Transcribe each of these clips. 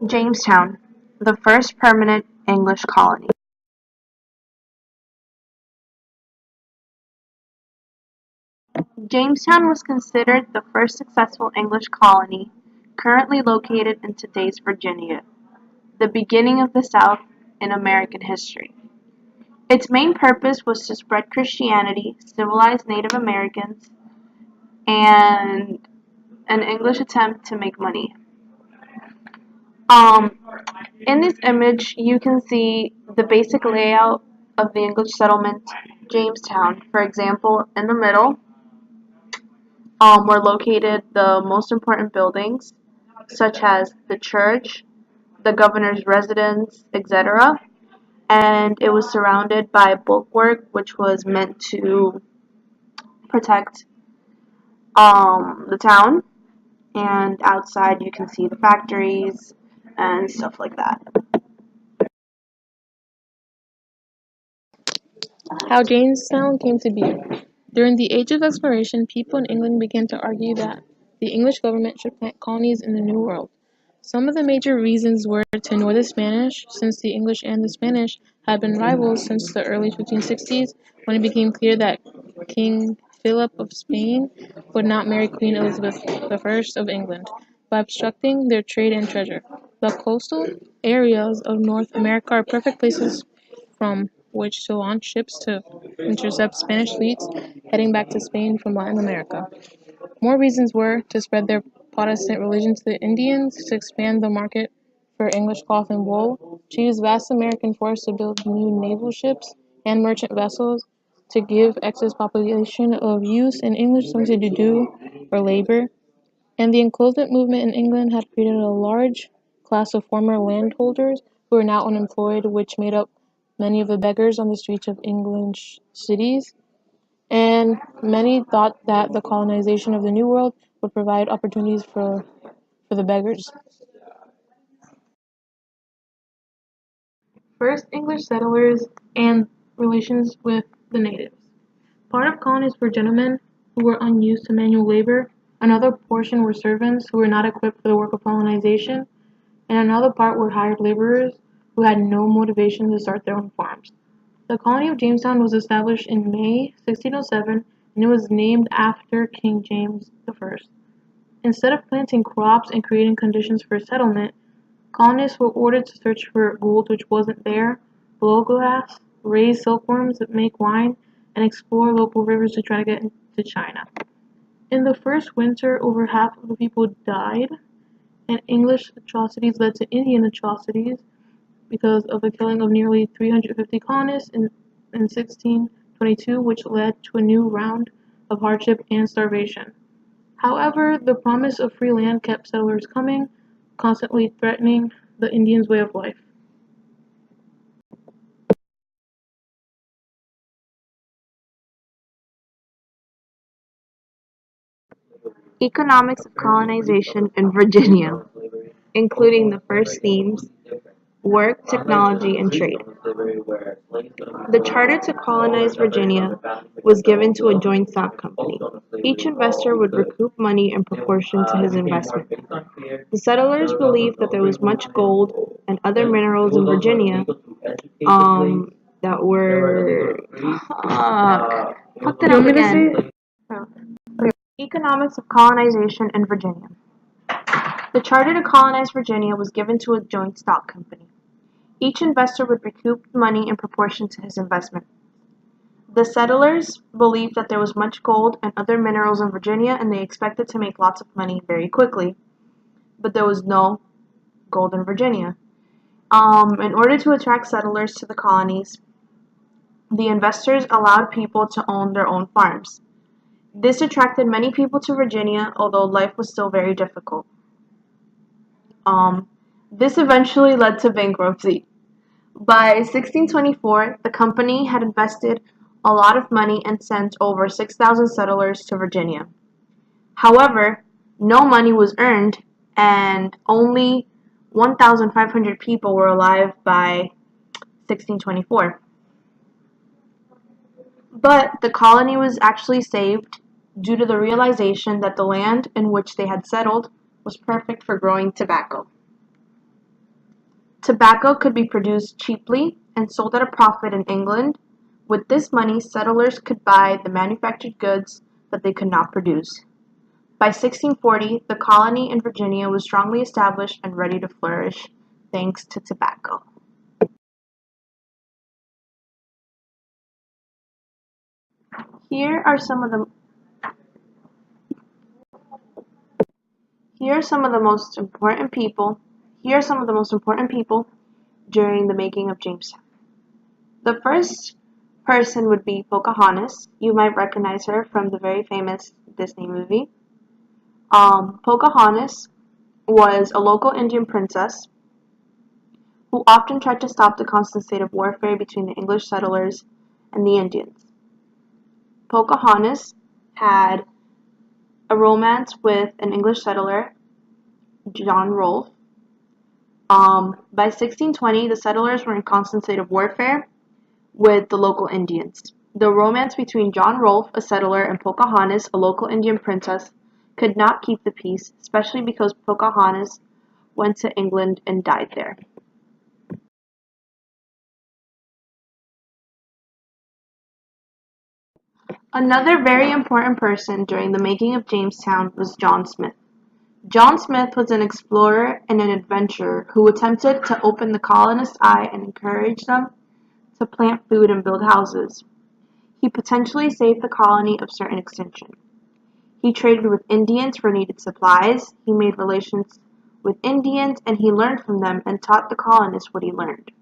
Jamestown, the first permanent English colony. Jamestown was considered the first successful English colony currently located in today's Virginia, the beginning of the South in American history. Its main purpose was to spread Christianity, civilize Native Americans, and an English attempt to make money. Um, in this image, you can see the basic layout of the English settlement, Jamestown. For example, in the middle were located the most important buildings, such as the church, the governor's residence, etc. And it was surrounded by bulwark, which was meant to protect the town. And outside, you can see the factories and stuff like that. How Jamestown came to be. During the Age of Exploration, people in England began to argue that the English government should plant colonies in the New World. Some of the major reasons were to annoy the Spanish, since the English and the Spanish had been rivals since the early 1560s, when it became clear that King Philip of Spain would not marry Queen Elizabeth I of England by obstructing their trade and treasure. The coastal areas of North America are perfect places from which to launch ships to intercept Spanish fleets heading back to Spain from Latin America. More reasons were to spread their Protestant religion to the Indians, to expand the market for English cloth and wool, to use vast American forests to build new naval ships and merchant vessels, to give excess population of youth in English something to do or labor, and the enclosement movement in England had created a large class of former landholders who were now unemployed, which made up many of the beggars on the streets of English cities. And many thought that the colonization of the New World would provide opportunities for the beggars. First English settlers and relations with the natives. Part of colonies were gentlemen who were unused to manual labor, another portion were servants who were not equipped for the work of colonization, and another part were hired laborers who had no motivation to start their own farms. The colony of Jamestown was established in May 1607 and it was named after King James I. Instead of planting crops and creating conditions for settlement, colonists were ordered to search for gold which wasn't there, blow glass, raise silkworms that make wine, and explore local rivers to try to get into China. In the first winter, over half of the people died, and English atrocities led to Indian atrocities because of the killing of nearly 350 colonists in 1622, which led to a new round of hardship and starvation. However, the promise of free land kept settlers coming, constantly threatening the Indians' way of life. Economics of colonization in Virginia, including the first themes work, technology, and trade. The charter to colonize Virginia was given to a joint stock company. Each investor would recoup money in proportion to his investment. The settlers believed that there was much gold and other minerals in Virginia that were. Fucked it up again. Oh. Economics of colonization in Virginia. The charter to colonize Virginia was given to a joint stock company. Each investor would recoup money in proportion to his investment. The settlers believed that there was much gold and other minerals in Virginia and they expected to make lots of money very quickly. But there was no gold in Virginia. In order to attract settlers to the colonies, the investors allowed people to own their own farms. This attracted many people to Virginia, although life was still very difficult. This eventually led to bankruptcy. By 1624, the company had invested a lot of money and sent over 6,000 settlers to Virginia. However, no money was earned and only 1,500 people were alive by 1624. But the colony was actually saved due to the realization that the land in which they had settled was perfect for growing tobacco. Tobacco could be produced cheaply and sold at a profit in England. With this money, settlers could buy the manufactured goods that they could not produce. By 1640, the colony in Virginia was strongly established and ready to flourish, thanks to tobacco. Here are some of the here are some of the most important people. Here are some of the most important people during the making of Jamestown. The first person would be Pocahontas. You might recognize her from the very famous Disney movie. Pocahontas was a local Indian princess who often tried to stop the constant state of warfare between the English settlers and the Indians. Pocahontas had a romance with an English settler, John Rolfe. By 1620, the settlers were in constant state of warfare with the local Indians. The romance between John Rolfe, a settler, and Pocahontas, a local Indian princess, could not keep the peace, especially because Pocahontas went to England and died there. Another very important person during the making of Jamestown was John Smith. John Smith was an explorer and an adventurer who attempted to open the colonists' eye and encourage them to plant food and build houses. He potentially saved the colony of certain extinction. He traded with Indians for needed supplies, he made relations with Indians, and he learned from them and taught the colonists what he learned.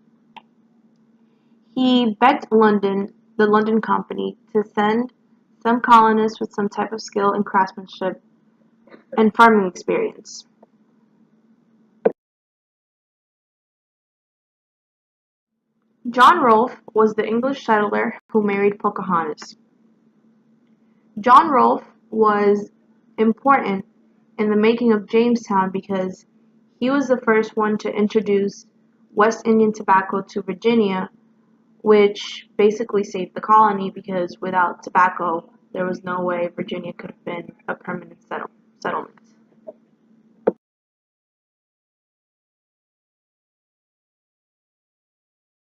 He begged the London Company, to send some colonists with some type of skill and craftsmanship and farming experience. John Rolfe was the English settler who married Pocahontas. John Rolfe was important in the making of Jamestown because he was the first one to introduce West Indian tobacco to Virginia, which basically saved the colony because without tobacco, there was no way Virginia could have been a permanent settlement.